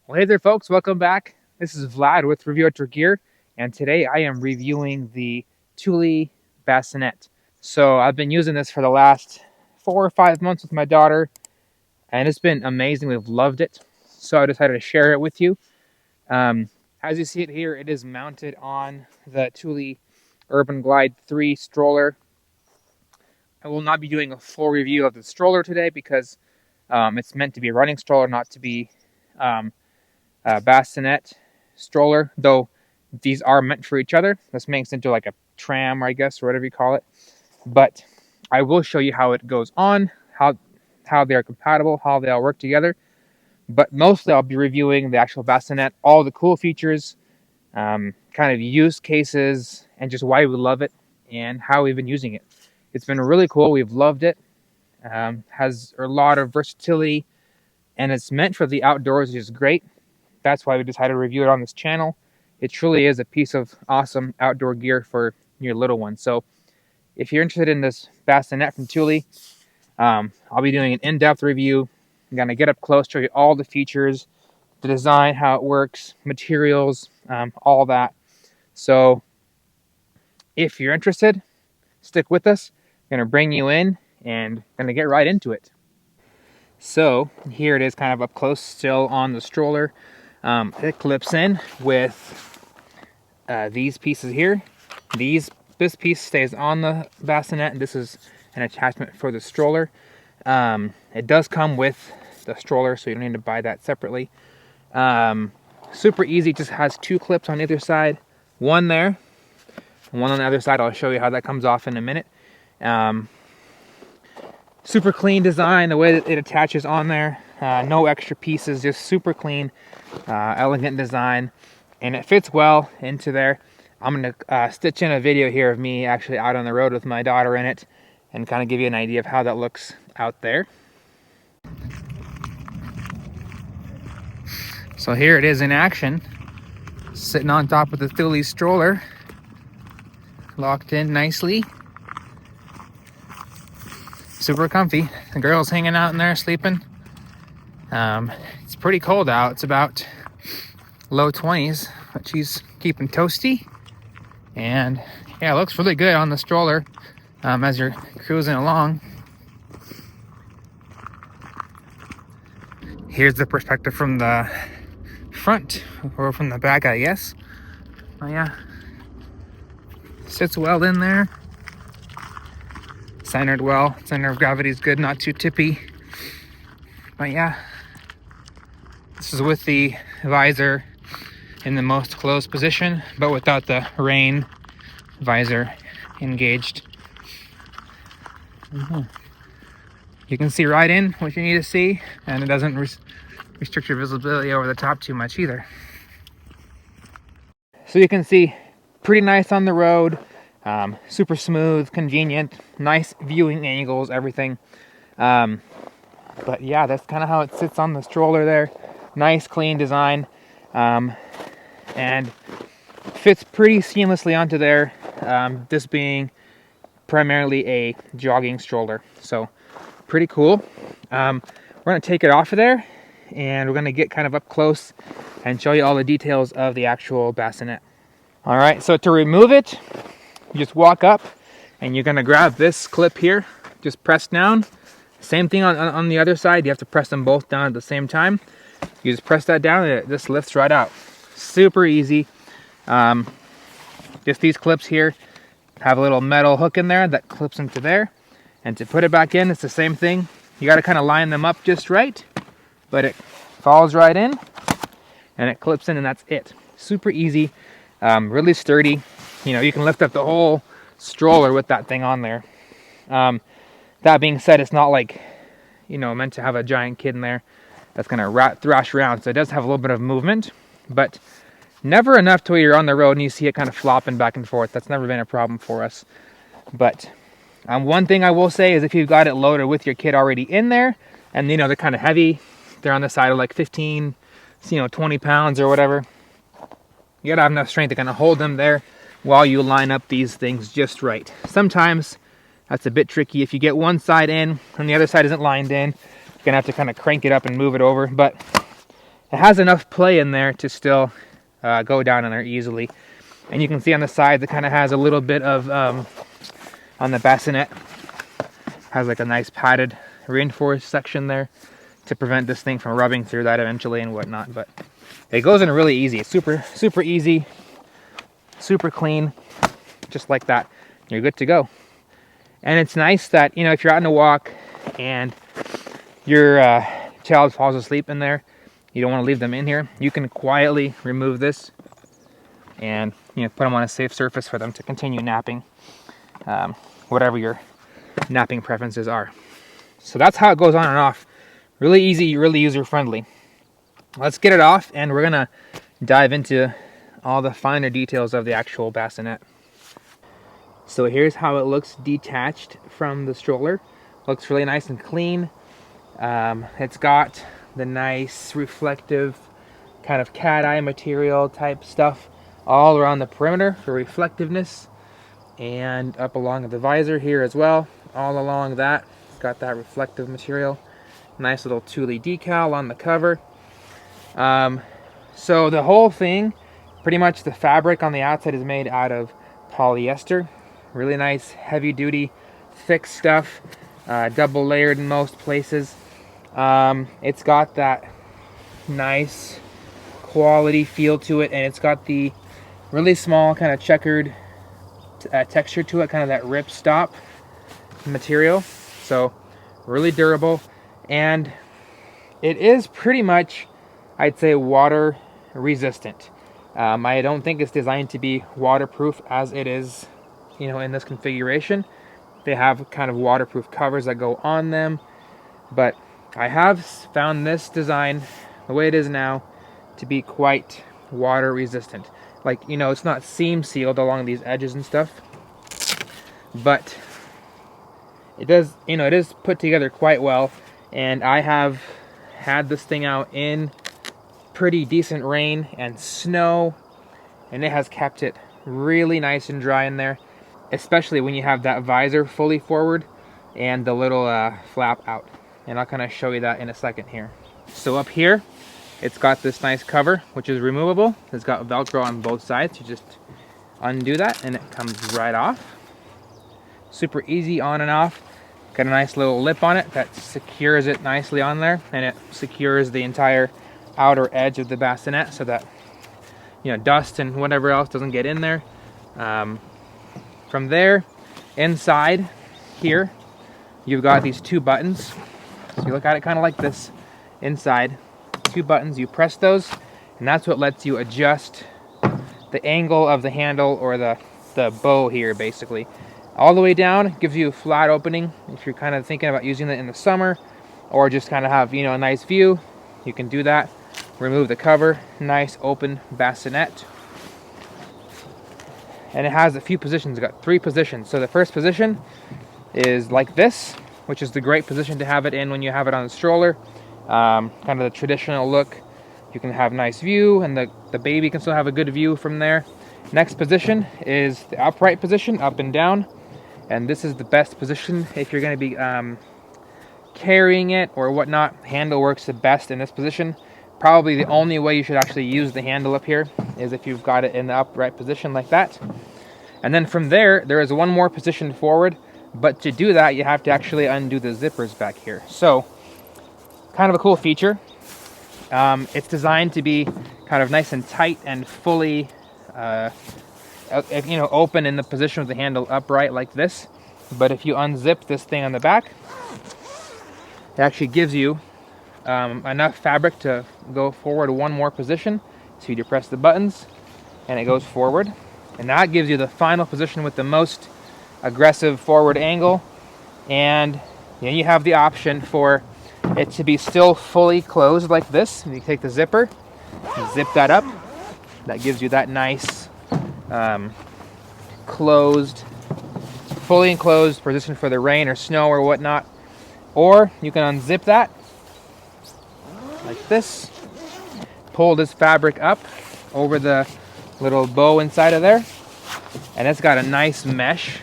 Well, hey there, folks. Welcome back. This is Vlad with Review Outdoor Gear, and today I am reviewing the Thule Bassinet. So I've been using this for the last 4 or 5 months with my daughter, and it's been amazing. We've loved it. So I decided to share it with you. As you see it here, it is mounted on the Thule Urban Glide 3 stroller. I will not be doing a full review of the stroller today because it's meant to be a running stroller, not to be bassinet stroller, though these are meant for each other. This makes it into like a tram, I guess, or whatever you call it. But I will show you how it goes on, how they are compatible, how they all work together. But mostly I'll be reviewing the actual bassinet, all the cool features, kind of use cases, and just why we love it and how we've been using it. It's been really cool. We've loved it. Has a lot of versatility, and it's meant for the outdoors, which is great. That's why we decided to review it on this channel. It truly is a piece of awesome outdoor gear for your little one. So if you're interested in this bassinet from Thule, I'll be doing an in-depth review. I'm going to get up close, show you all the features, the design, how it works, materials, all that. So if you're interested, stick with us. I'm going to bring you in and going to get right into it. So here it is kind of up close still on the stroller. It clips in with these pieces here. This piece stays on the bassinet, and this is an attachment for the stroller. It does come with the stroller, so you don't need to buy that separately. Super easy, just has two clips on either side. One there, and one on the other side. I'll show you how that comes off in a minute. Super clean design, the way that it attaches on there. No extra pieces, just super clean, elegant design, and it fits well into there. I'm going to stitch in a video here of me actually out on the road with my daughter in it and kind of give you an idea of how that looks out there. So here it is in action, sitting on top of the Thule stroller, locked in nicely. Super comfy. The girl's hanging out in there sleeping. It's pretty cold out. It's about low 20s, but she's keeping toasty. And yeah, it looks really good on the stroller as you're cruising along. Here's the perspective from the front, or from the back, I guess. Oh yeah, sits well in there. Centered well. Center of gravity is good, not too tippy. But yeah, this is with the visor in the most closed position, but without the rain visor engaged. You can see right in what you need to see, and it doesn't restrict your visibility over the top too much either. So you can see pretty nice on the road. Super smooth, convenient, nice viewing angles, everything. But yeah, that's kind of how it sits on the stroller there. Nice, clean design, and fits pretty seamlessly onto there. This being primarily a jogging stroller, so pretty cool. We're going to take it off of there, and we're going to get kind of up close and show you all the details of the actual bassinet. All right, so to remove it, you just walk up and you're going to grab this clip here, just press down. Same thing on the other side. You have to press them both down at the same time. You just press that down and it just lifts right out. Super easy. Just these clips here have a little metal hook in there that clips into there. And to put it back in, it's the same thing. You got to kind of line them up just right, but it falls right in and it clips in, and that's it. Super easy, really sturdy. You know, you can lift up the whole stroller with that thing on there. That being said, it's not like, you know, meant to have a giant kid in there that's going to thrash around. So it does have a little bit of movement, but never enough to where you're on the road and you see it kind of flopping back and forth. That's never been a problem for us. But one thing I will say is if you've got it loaded with your kid already in there, and you know, they're kind of heavy, they're on the side of like 15, 20 pounds or whatever, you gotta have enough strength to kind of hold them there while you line up these things just right. Sometimes that's a bit tricky. If you get one side in and the other side isn't lined in, you're gonna have to kind of crank it up and move it over. But it has enough play in there to still go down in there easily. And you can see on the sides it kind of has a little bit of, on the bassinet, has like a nice padded reinforced section there to prevent this thing from rubbing through that eventually and whatnot. But it goes in really easy. It's super easy, super clean, just like that. You're good to go. And it's nice that, you know, if you're out on a walk and your child falls asleep in there, you don't want to leave them in here, you can quietly remove this and, you know, put them on a safe surface for them to continue napping, whatever your napping preferences are. So that's how it goes on and off. Really easy, really user-friendly. Let's get it off, and we're gonna dive into all the finer details of the actual bassinet. So here's how it looks detached from the stroller. Looks really nice and clean. It's got the nice reflective kind of cat eye material type stuff all around the perimeter for reflectiveness, and up along the visor here as well. All along that, it's got that reflective material. Nice little Thule decal on the cover. So the whole thing, pretty much the fabric on the outside is made out of polyester. Really nice, heavy duty, thick stuff, double layered in most places. It's got that nice quality feel to it, and it's got the really small kind of checkered texture to it, kind of that ripstop material. So really durable, and it is pretty much, I'd say, water resistant. I don't think it's designed to be waterproof as it is, you know, in this configuration. They have kind of waterproof covers that go on them, but I have found this design, the way it is now, to be quite water resistant. Like, you know, it's not seam sealed along these edges and stuff, but it does, you know, it is put together quite well. And I have had this thing out in pretty decent rain and snow, and it has kept it really nice and dry in there, especially when you have that visor fully forward and the little flap out. And I'll kind of show you that in a second here. So up here, it's got this nice cover, which is removable. It's got Velcro on both sides. You just undo that and it comes right off. Super easy on and off. Got a nice little lip on it that secures it nicely on there, and it secures the entire outer edge of the bassinet so that, you know, dust and whatever else doesn't get in there. From there, inside here, you've got these two buttons. So you look at it kind of like this. Inside, two buttons, you press those, and that's what lets you adjust the angle of the handle, or the bow here, basically. All the way down, gives you a flat opening. If you're kind of thinking about using it in the summer, or just kind of have, you know, a nice view, you can do that. Remove the cover, nice open bassinet. And it has a few positions. It's got 3 positions. So the first position is like this, which is the great position to have it in when you have it on the stroller. Kind of the traditional look. You can have nice view, and the baby can still have a good view from there. Next position is the upright position, up and down. And this is the best position if you're going to be carrying it or whatnot. Handle works the best in this position. Probably the only way you should actually use the handle up here is if you've got it in the upright position like that. And then from there, there is one more position forward, but to do that, you have to actually undo the zippers back here. So, kind of a cool feature. It's designed to be kind of nice and tight and fully, you know, open in the position with the handle upright like this. But if you unzip this thing on the back, it actually gives you enough fabric to go forward one more position. So you depress the buttons and it goes forward, and that gives you the final position with the most aggressive forward angle. And then you have the option for it to be still fully closed like this. And you take the zipper, zip that up. That gives you that nice closed, fully enclosed position for the rain or snow or whatnot. Or you can unzip that like this, pull this fabric up over the little bow inside of there, and it's got a nice mesh,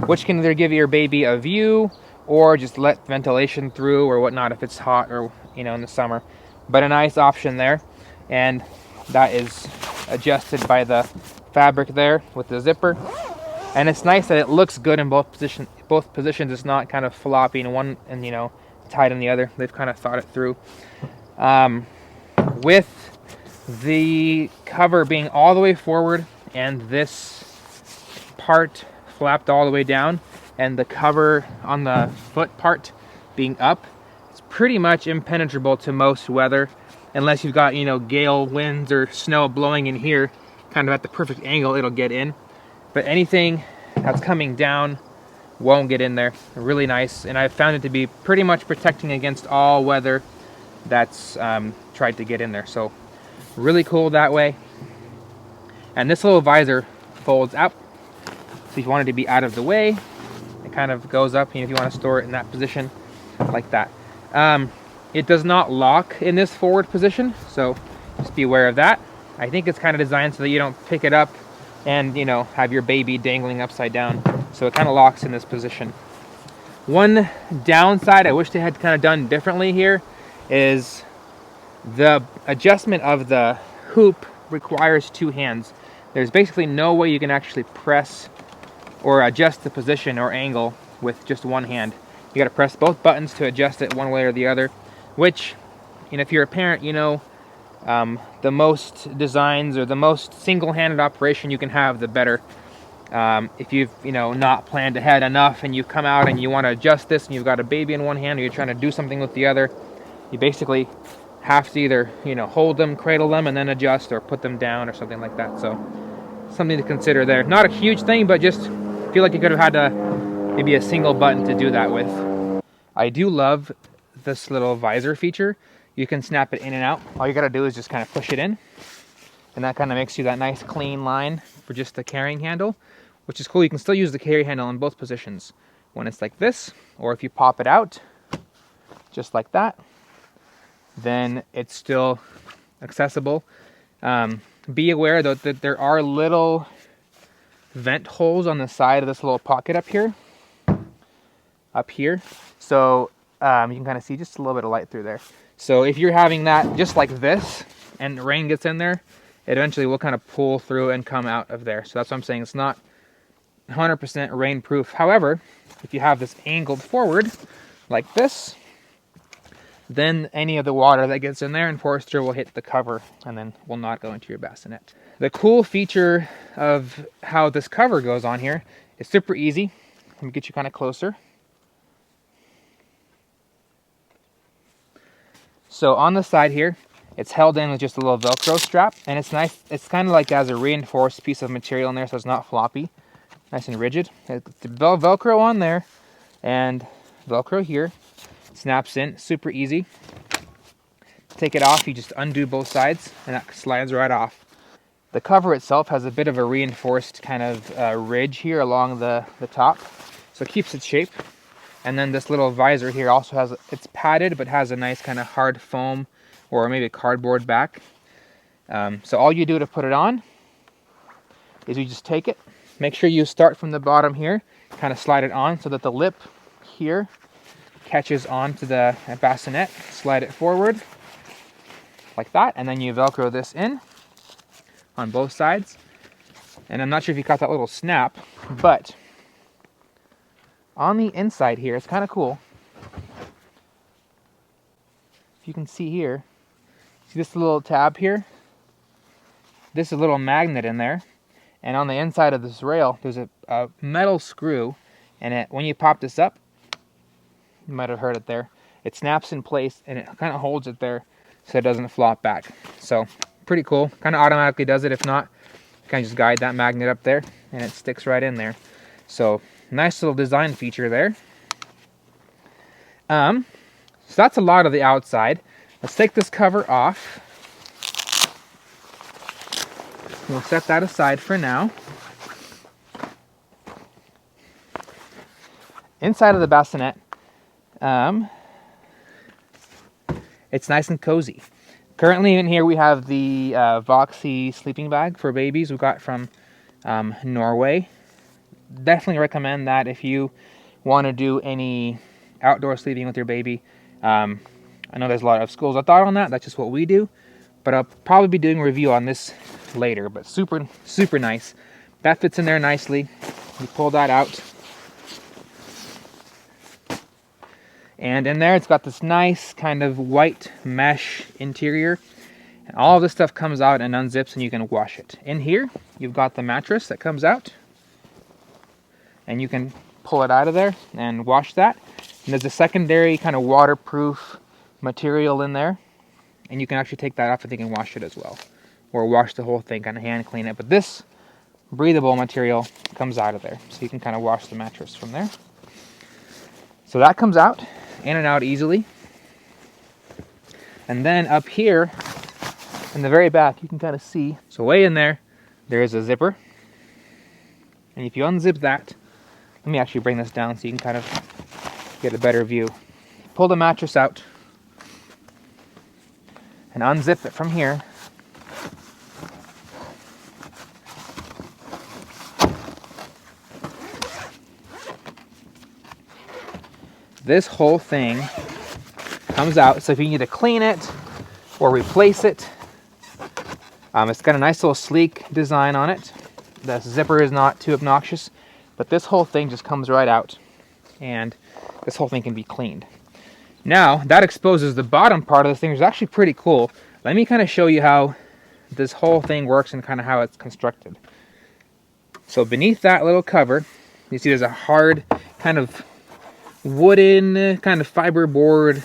which can either give your baby a view or just let ventilation through or whatnot if it's hot or, you know, in the summer. but a nice option there. And that is adjusted by the fabric there with the zipper. And it's nice that it looks good in both positions. It's not kind of floppy in one and, you know, tight in the other. They've kind of thought it through. With the cover being all the way forward and this part flapped all the way down, and the cover on the foot part being up, it's pretty much impenetrable to most weather, unless you've got, you know, gale winds or snow blowing in here kind of at the perfect angle, it'll get in. But anything that's coming down won't get in there. Really nice, and I've found it to be pretty much protecting against all weather that's tried to get in there. So really cool that way. And this little visor folds out, so if you want it to be out of the way, it kind of goes up, and if you want to store it in that position like that. It does not lock in this forward position, so just be aware of that. I think it's kind of designed so that you don't pick it up and, you know, have your baby dangling upside down. So it kind of locks in this position. One downside I wish they had kind of done differently here is the adjustment of the hoop requires two hands. There's basically no way you can actually press or adjust the position or angle with just one hand. You got to press both buttons to adjust it one way or the other, which, you know, if you're a parent, you know, the most designs or the most single-handed operation you can have, the better. If you've, you know, not planned ahead enough and you come out and you want to adjust this and you've got a baby in one hand or you're trying to do something with the other, you basically have to either, you know, hold them, cradle them, and then adjust, or put them down or something like that. So something to consider there. Not a huge thing, but just feel like you could have had maybe a single button to do that with. I do love this little visor feature. You can snap it in and out. All you gotta do is just kind of push it in, and that kind of makes you that nice clean line for just the carrying handle, which is cool. You can still use the carry handle in both positions, when it's like this, or if you pop it out just like that, then it's still accessible. Be aware though that there are little vent holes on the side of this little pocket up here. So you can kind of see just a little bit of light through there. So if you're having that just like this and rain gets in there, it eventually will kind of pull through and come out of there. So that's what I'm saying. It's not 100% rain proof. However, if you have this angled forward like this, then any of the water that gets in there and pours through will hit the cover and then will not go into your bassinet. The cool feature of how this cover goes on here is super easy. Let me get you kind of closer. So on the side here, it's held in with just a little Velcro strap, and it's nice. It's kind of like as a reinforced piece of material in there, so it's not floppy, nice and rigid. It's Velcro on there, and Velcro here. Snaps in, super easy. Take it off, you just undo both sides, and that slides right off. The cover itself has a bit of a reinforced kind of ridge here along the top, so it keeps its shape. And then this little visor here also has, it's padded, but has a nice kind of hard foam or maybe a cardboard back. So all you do to put it on is you just take it, make sure you start from the bottom here, kind of slide it on so that the lip here catches onto the bassinet, slide it forward like that, and then you Velcro this in on both sides. And I'm not sure if you caught that little snap, but on the inside here, it's kind of cool. If you can see here, see this little tab here? This is a little magnet in there, and on the inside of this rail, there's a metal screw, and when you pop this up, you might have heard it there, it snaps in place and it kind of holds it there so it doesn't flop back. So pretty cool. Kind of automatically does it. If not, you kind of just guide that magnet up there and it sticks right in there. So nice little design feature there. So that's a lot of the outside. Let's take this cover off. We'll set that aside for now. Inside of the bassinet, it's nice and cozy. Currently in here we have the Voxy sleeping bag for babies we got from Norway. Definitely recommend that if you want to do any outdoor sleeping with your baby. I I know there's a lot of schools of thought on that. That's just what we do. But I'll probably be doing a review on this later. But super, super nice. That fits in there nicely. You pull that out. And in there, it's got this nice kind of white mesh interior. And all of this stuff comes out and unzips and you can wash it. In here, you've got the mattress that comes out. And you can pull it out of there and wash that. And there's a secondary kind of waterproof material in there. And you can actually take that off and you can wash it as well. Or wash the whole thing, kind of hand clean it. But this breathable material comes out of there. So you can kind of wash the mattress from there. So that comes out, in and out easily. And then up here, in the very back, you can kind of see. So way in there, there is a zipper. And if you unzip that, let me actually bring this down so you can kind of get a better view. Pull the mattress out and unzip it from here. This whole thing comes out, so if you need to clean it or replace it, it's got a nice little sleek design on it. The zipper is not too obnoxious, but this whole thing just comes right out, and this whole thing can be cleaned. Now, that exposes the bottom part of this thing, which is actually pretty cool. Let me kind of show you how this whole thing works and kind of how it's constructed. So beneath that little cover, you see there's a hard kind of wooden kind of fiberboard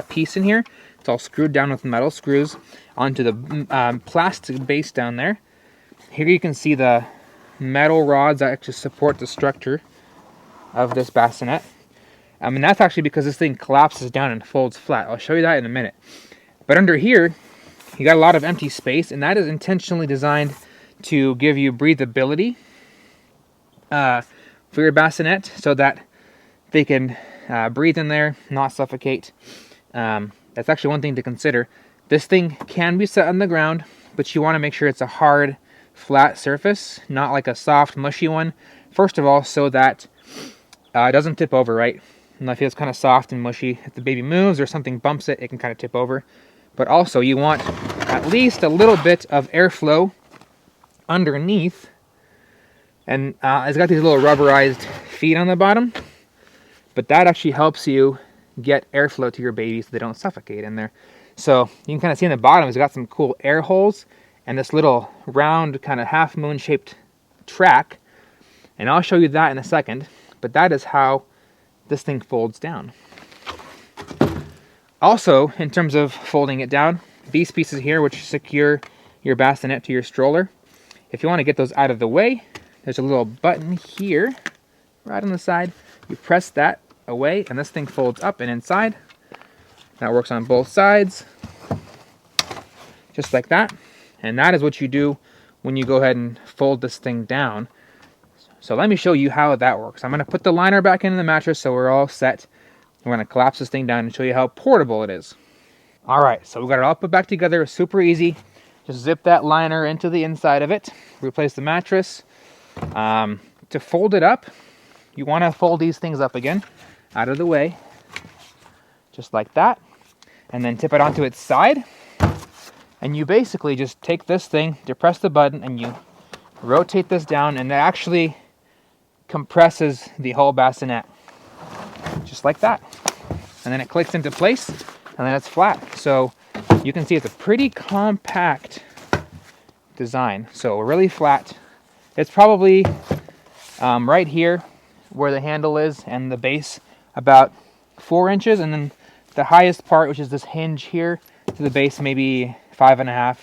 piece in here. It's all screwed down with metal screws onto the plastic base down there. Here you can see the metal rods that actually support the structure of this bassinet. And that's actually because this thing collapses down and folds flat. I'll show you that in a minute. But under here, you got a lot of empty space, and that is intentionally designed to give you breathability for your bassinet so that they can breathe in there, not suffocate. That's actually one thing to consider. This thing can be set on the ground, but you want to make sure it's a hard, flat surface, not like a soft, mushy one. First of all, so that it doesn't tip over, right? And if it's kind of soft and mushy, if the baby moves or something bumps it, it can kind of tip over. But also, you want at least a little bit of airflow underneath. And it's got these little rubberized feet on the bottom. But that actually helps you get airflow to your baby so they don't suffocate in there. So you can kind of see in the bottom, it's got some cool air holes and this little round kind of half moon shaped track. And I'll show you that in a second. But that is how this thing folds down. Also, in terms of folding it down, these pieces here, which secure your bassinet to your stroller, if you want to get those out of the way, there's a little button here, right on the side. You press that away, and this thing folds up and inside. That works on both sides, just like that. And that is what you do when you go ahead and fold this thing down. So let me show you how that works. I'm going to put the liner back into the mattress so we're all set. We're going to collapse this thing down and show you how portable it is. Alright, so we got it all put back together. It's super easy. Just zip that liner into the inside of it. Replace the mattress. To fold it up, you want to fold these things up again, out of the way. Just like that. And then tip it onto its side. And you basically just take this thing, depress the button, and you rotate this down, and it actually compresses the whole bassinet. Just like that. And then it clicks into place, and then it's flat. So you can see it's a pretty compact design. So really flat. It's probably right here where the handle is and the base about 4 inches, and then the highest part, which is this hinge here, to the base maybe 5.5,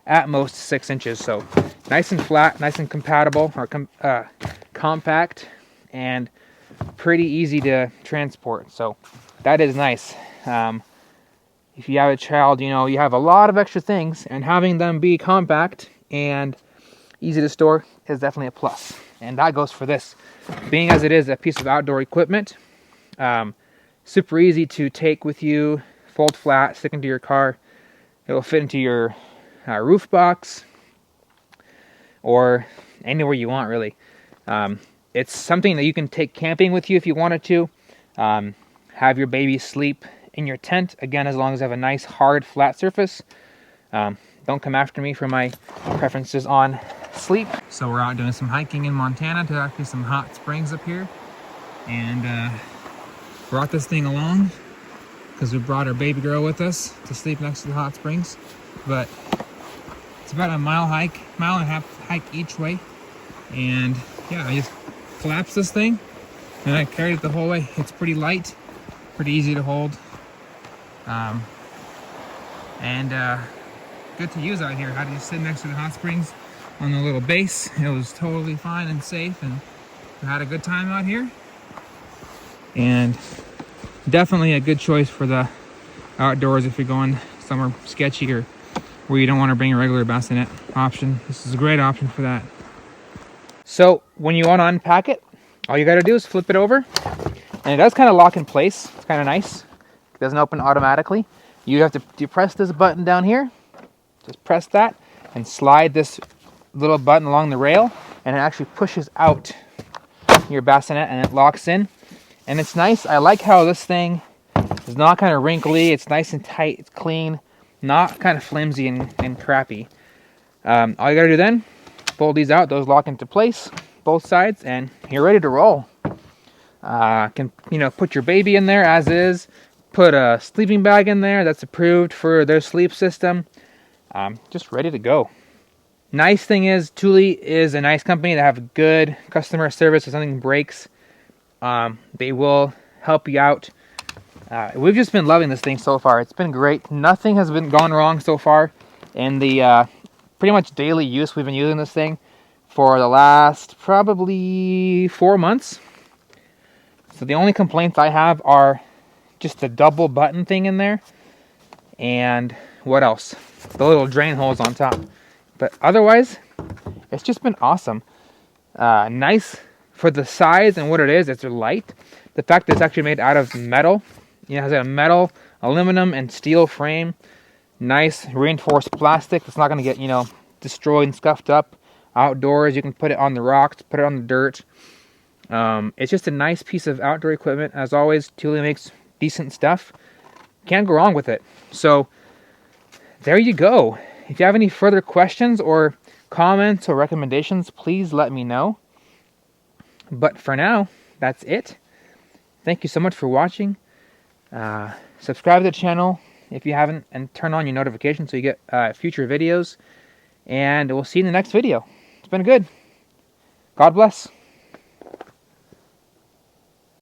at most 6 inches. So nice and flat, nice and compatible, or compact, and pretty easy to transport. So that is nice. If you have a child, you know, you have a lot of extra things, and having them be compact and easy to store is definitely a plus. And that goes for this. Being as it is a piece of outdoor equipment, super easy to take with you, fold flat, stick into your car. It will fit into your roof box or anywhere you want, really. It's something that you can take camping with you if you wanted to. Have your baby sleep in your tent. Again, as long as you have a nice hard flat surface. Don't come after me for my preferences on sleep. So we're out doing some hiking in Montana to actually some hot springs up here, and brought this thing along because we brought our baby girl with us to sleep next to the hot springs. But it's about a mile and a half hike each way, and yeah, I just collapsed this thing and I carried it the whole way. It's pretty light, pretty easy to hold, and good to use out here. How to just sit next to the hot springs on the little base. It was totally fine and safe, and we had a good time out here. And definitely a good choice for the outdoors if you're going somewhere sketchy or where you don't want to bring a regular bassinet option. This is a great option for that. So when you want to unpack it, all you got to do is flip it over, and it does kind of lock in place. It's kind of nice. It doesn't open automatically. You have to depress this button down here. Just press that and slide this little button along the rail, and it actually pushes out your bassinet and it locks in. And it's nice. I like how this thing is not kind of wrinkly. It's nice and tight. It's clean, not kind of flimsy and crappy. All you gotta do then, fold these out. Those lock into place, both sides, and you're ready to roll. Can put your baby in there as is. Put a sleeping bag in there that's approved for their sleep system. Just ready to go. Nice thing is, Thule is a nice company. They have good customer service. If something breaks, they will help you out. We've just been loving this thing so far. It's been great. Nothing has gone wrong so far in the pretty much daily use. We've been using this thing for the last probably 4 months. So the only complaints I have are just the double button thing in there, and what else? The little drain holes on top. But otherwise, it's just been awesome. Nice for the size and what it is. It's light. The fact that it's actually made out of metal. It has a metal, aluminum, and steel frame. Nice reinforced plastic. It's not going to get, destroyed and scuffed up. Outdoors, you can put it on the rocks, put it on the dirt. It's just a nice piece of outdoor equipment. As always, Thule makes decent stuff. Can't go wrong with it. So there you go. If you have any further questions or comments or recommendations, please let me know. But for now, that's it. Thank you so much for watching. Subscribe to the channel if you haven't, and turn on your notifications so you get future videos. And we'll see you in the next video. It's been good. God bless.